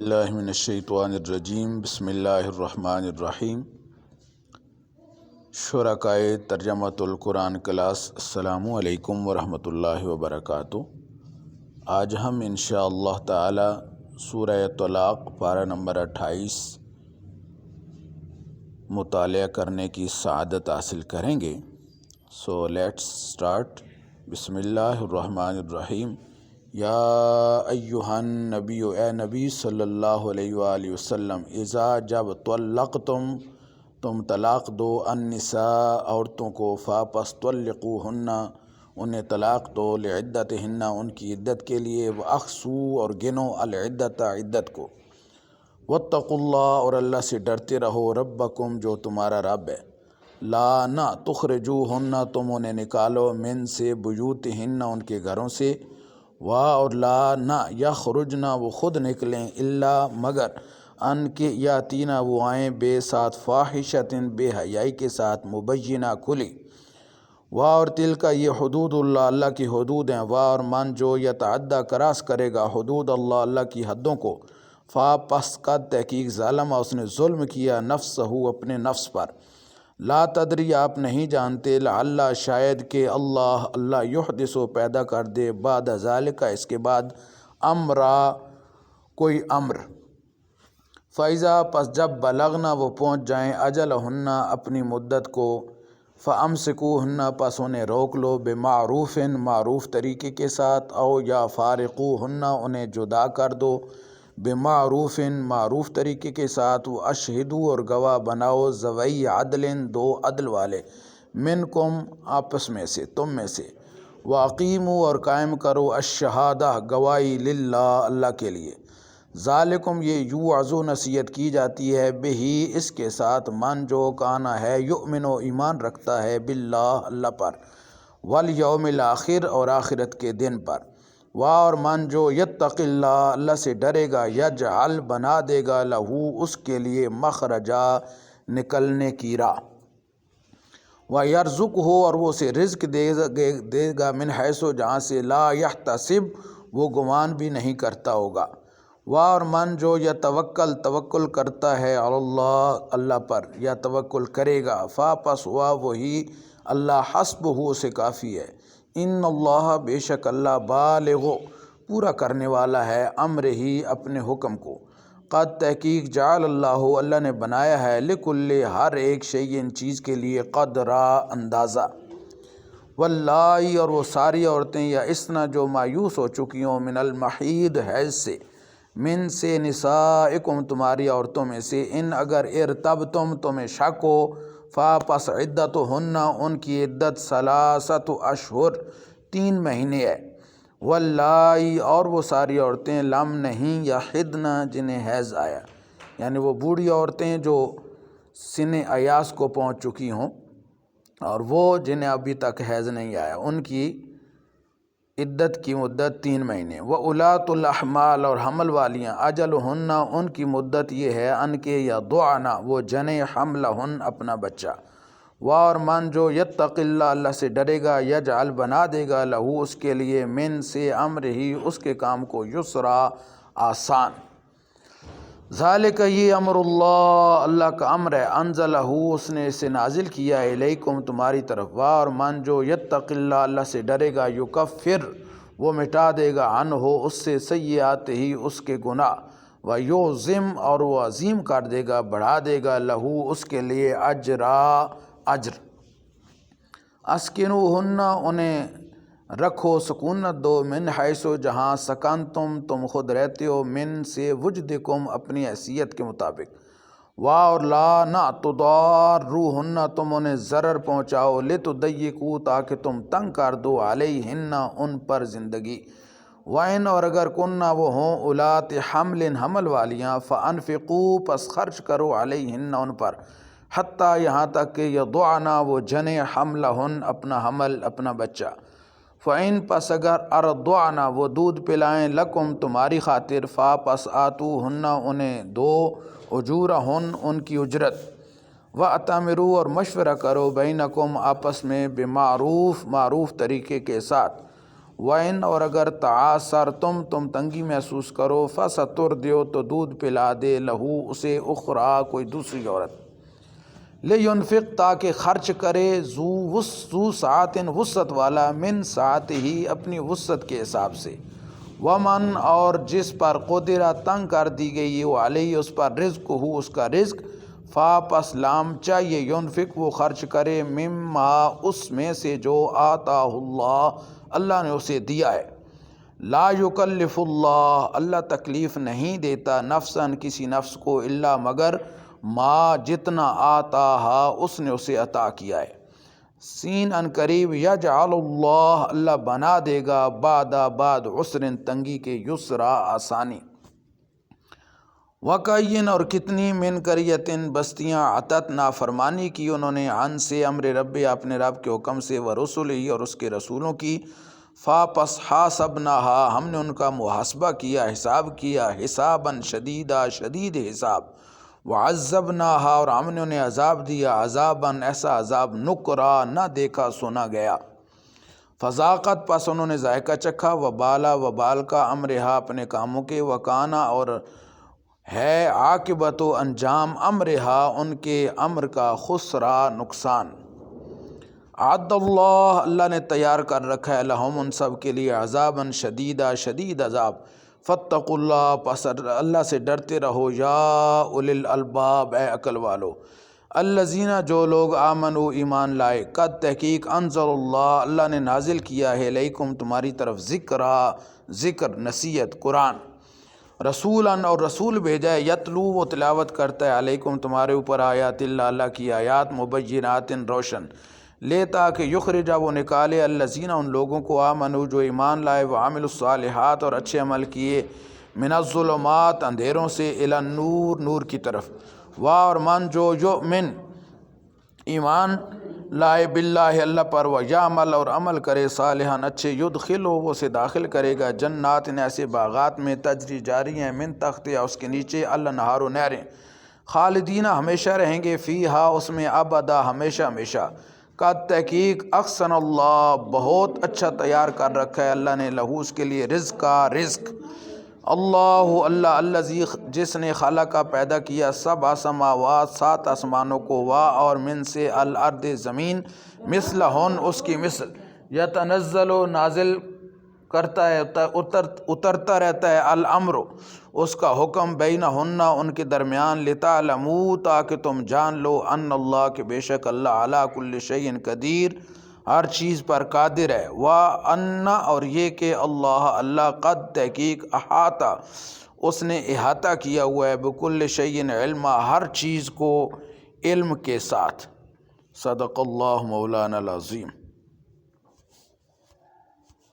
اللہ من الشیطان الرجیم بسم اللہ الرحمن الرحیم۔ شرکائے ترجمۃ القرآن کلاس، السلام علیکم ورحمۃ اللہ وبرکاتہ۔ آج ہم انشاءاللہ تعالی سورہ طلاق پارہ نمبر 28 مطالعہ کرنے کی سعادت حاصل کریں گے۔ So let's start. بسم اللہ الرحمن الرحیم۔ یا ایہا النبی، اے نبی صلی اللہ علیہ وآلہ وسلم، اذا جب تم طلاق دو النساء عورتوں کو، پس طلقوہن انہیں طلاق دو، لعدتہن ان کی عدت کے لیے، واحصوا اور گنو العدت عدت کو، واتقوا اللہ اور اللہ سے ڈرتے رہو، ربکم جو تمہارا رب ہے، لا نہ تخرجوہن تم انہیں نکالو، من سے بیوتہن ان کے گھروں سے، اور لا نہ یخرجنا وہ خود نکلیں، الا مگر ان کے یاتینا وہ آئیں بے ساتھ، فاحشۃ بے حیائی کے ساتھ، مبینہ کھلی، اور تلک یہ حدود اللہ اللہ کی حدود ہیں، اور من جو یتعدی کراس کرے گا حدود اللہ اللہ کی حدوں کو، پس قد تحقیق ظالم اس نے ظلم کیا، نفسہ اپنے نفس پر، لا تدری آپ نہیں جانتے، لعل شاید کہ اللہ یحدث پیدا کر دے، بعد ذالک اس کے بعد، امرا کوئی امر، فیضا پس جب بلغنا وہ پہنچ جائیں، اجلہن اپنی مدت کو، فامسکوہن پس انہیں روک لو، بمعروف معروف طریقے کے ساتھ، او یا فارقوہن انہیں جدا کر دو، بمعروف معروف طریقے کے ساتھ، واشہدوا اور گواہ بناؤ، ذوی عدل دو عدل والے، منکم آپس میں سے تم میں سے، واقیموا اور قائم کرو، الشہادہ گواہی، للہ اللہ کے لیے، ذالکم یہ یوعظ نصیحت کی جاتی ہے، بہی اس کے ساتھ، من جو کانا ہے، یؤمن ایمان رکھتا ہے، باللہ اللہ پر، والیوم الاخر اور آخرت کے دن پر، اور من جو یتق اللہ اللہ سے ڈرے گا، یجعل بنا دے گا، لہو اس کے لیے، مخرجا نکلنے کی راہ، وَيَرْزُقْهُ اور وہ اسے رزق دے گا، من حیث جہاں سے، لا یحتسب وہ گمان بھی نہیں کرتا ہوگا، اور من جو توکل کرتا ہے، اللہ اللہ پر یا توکل کرے گا، پس ہوا وہی اللہ، حسبہ اسے کافی ہے، ان اللہ بے شک اللہ، بالغ پورا کرنے والا ہے، امر ہی اپنے حکم کو، قد تحقیق جعل اللہ نے بنایا ہے، لکل ہر ایک شیء چیز کے لیے، قدرا اندازہ، واللائی اور وہ ساری عورتیں، یا اسنا جو مایوس ہو چکی ہوں، من المحید حیض سے، من سے نسائکم تمہاری عورتوں میں سے، ان اگر ارتبتم تمہیں شک ہو، پس عدتہن ان کی عدت، ثلاثۃ اشہر 3 مہینے ہے، واللائی اور وہ ساری عورتیں، لم نہیں، یحدن جنہیں حیض آیا، یعنی وہ بوڑھی عورتیں جو سن ایاس کو پہنچ چکی ہوں، اور وہ جنہیں ابھی تک حیض نہیں آیا، ان کی عدت کی مدت 3 مہینے، وَأُولَاتُ الْأَحْمَالِ اور حمل والیاں، اجلہن ان کی مدت یہ ہے، ان کے یضعن وہ جنیں، حملہن اپنا بچہ، اور من جو یتق اللہ اللہ سے ڈرے گا، یجعل بنا دے گا، لہو اس کے لیے، من سے امر ہی اس کے کام کو، یسرا آسان، ذالک یہ امر اللہ اللہ کا امر ہے، انزلہ اس نے اسے نازل کیا ہے، الیکم تمہاری طرف، اور من جو یتق اللہ اللہ سے ڈرے گا، یکفر وہ مٹا دے گا، عنہ اس سے، سیئات ہی اس کے گناہ، ویعظم اور وہ عظیم کر دے گا، بڑھا دے گا، لہو اس کے لیے، اجرا اجر، اسکنوہن انہیں رکھو، سکونت دو، من حیث جہاں، سکنتم تم خود رہتے ہو، من سے، وجدکم اپنی حیثیت کے مطابق، اور لا نہ تضاروہن تم انہیں ضرر پہنچاؤ، لتضیقوا تاکہ تم تنگ کر دو، علیہن ان پر زندگی، وَإِنْ اور اگر کننا وہ ہوں، اولات حمل حمل والیاں، فانفقوا پس خرچ کرو، علیہن ان پر، حتیٰ یہاں تک کہ یضعنا وہ جنیں، حملہن اپنا حمل اپنا بچہ، فَإِن پس اگر ارضعنا وہ دودھ پلائیں، لکم تمہاری خاطر، پس آتوہن انہیں دو، اجورہن ان کی اجرت، وَأْتَمِرُوا اور مشورہ کرو، بینکم آپس میں، بمعروف معروف طریقے کے ساتھ، وَإِنْ اور اگر تعاثرتم تم تنگی محسوس کرو فَسَتُرْضِعُ تو دودھ پلا دے لہو اسے اخرى کوئی دوسری عورت، لِيُنْفِقْ تاکہ خرچ کرے ذو سعۃ وسعت والا من سعتہ اپنی وسعت کے حساب سے، ومن اور جس پر قدرہ تنگ کر دی گئی وہ علیہ اس پر رزق ہو اس کا رزق، پس لام چاہیے ینفق وہ خرچ کرے مما اس میں سے جو آتا اللہ اللہ نے اسے دیا ہے، لا یکلف اللہ اللہ تکلیف نہیں دیتا نفسا کسی نفس کو الا مگر ما جتنا آتا اس نے اسے عطا کیا ہے، سین ان قریب یجعل اللہ اللہ بنا دے گا بعد عسر تنگی کے یسرا آسانی، وَقَيِّن اور کتنی من قریتن بستیاں عتت نافرمانی کی انہوں نے عن سے امر رب اپنے رب کے حکم سے ورسلہ اور اس کے رسولوں کی، پس حاسبناہا ہم نے ان کا محاسبہ کیا حساب کیا حساباً شدیدا شدید حساب، وعذبناہا اور ہم نے انہیں عذاب دیا عذاباً ایسا عذاب نکرا نہ دیکھا سنا گیا، فذاقت پس انہوں نے ذائقہ چکھا وبال کا امرہا اپنے کاموں کے، وکانا اور ہے عاقبت و انجام امرہا ان کے امر کا خسرا نقصان، عد اللہ اللہ نے تیار کر رکھا ہے لہم ان سب کے لیے عذاباً شدیدا شدید عذاب، فاتقوا اللہ پس اللہ سے ڈرتے رہو یا اولی الالباب اے عقل والو، الذین جو لوگ آمنوا ایمان لائے، قد تحقیق انزل اللہ اللہ نے نازل کیا ہے علیکم تمہاری طرف ذکر نصیحت قرآن، رسولاً اور رسول بھیجا ہے، یتلو وہ تلاوت کرتا ہے علیکم تمہارے اوپر آیات اللہ کی آیات مبینات روشن، لے تاکہ یخرجہ وہ نکالے الذین ان لوگوں کو آمنو جو ایمان لائے وعملوا الصالحات اور اچھے عمل کیے، من الظلمات اندھیروں سے الی النور نور کی طرف، اور من جو یؤمن ایمان لائے باللہ اللہ پر ویعمل اور عمل کرے صالحاً اچھے یدخلو وہ سے داخل کرے گا جنات ایسے باغات میں تجری جاری ہیں من تحتہا اس کے نیچے الانہار و نہریں، خالدین ہمیشہ رہیں گے فیہا اس میں ابدا ہمیشہ ہمیشہ، قد تحقیق احسن اللہ بہت اچھا تیار کر رکھا ہے اللہ نے لہو اس کے لیے رزق اللہ الذی جس نے خلق پیدا کیا سبع سماوات 7 آسمانوں کو، اور من سے الارض زمین مثلہن اس کی مثل، یتنزل نازل کرتا ہے اترتا رہتا ہے الامر اس کا حکم بینہن ان کے درمیان، لتعلموا تاکہ تم جان لو ان اللہ کہ بے شک اللہ علی کل شیء قدیر ہر چیز پر قادر ہے، وَأَنَّ اور یہ کہ اللہ قد تحقیق احاطہ اس نے احاطہ کیا ہوا ہے بکل شیء علما ہر چیز کو علم کے ساتھ، صدق اللہ مولانا العظیم۔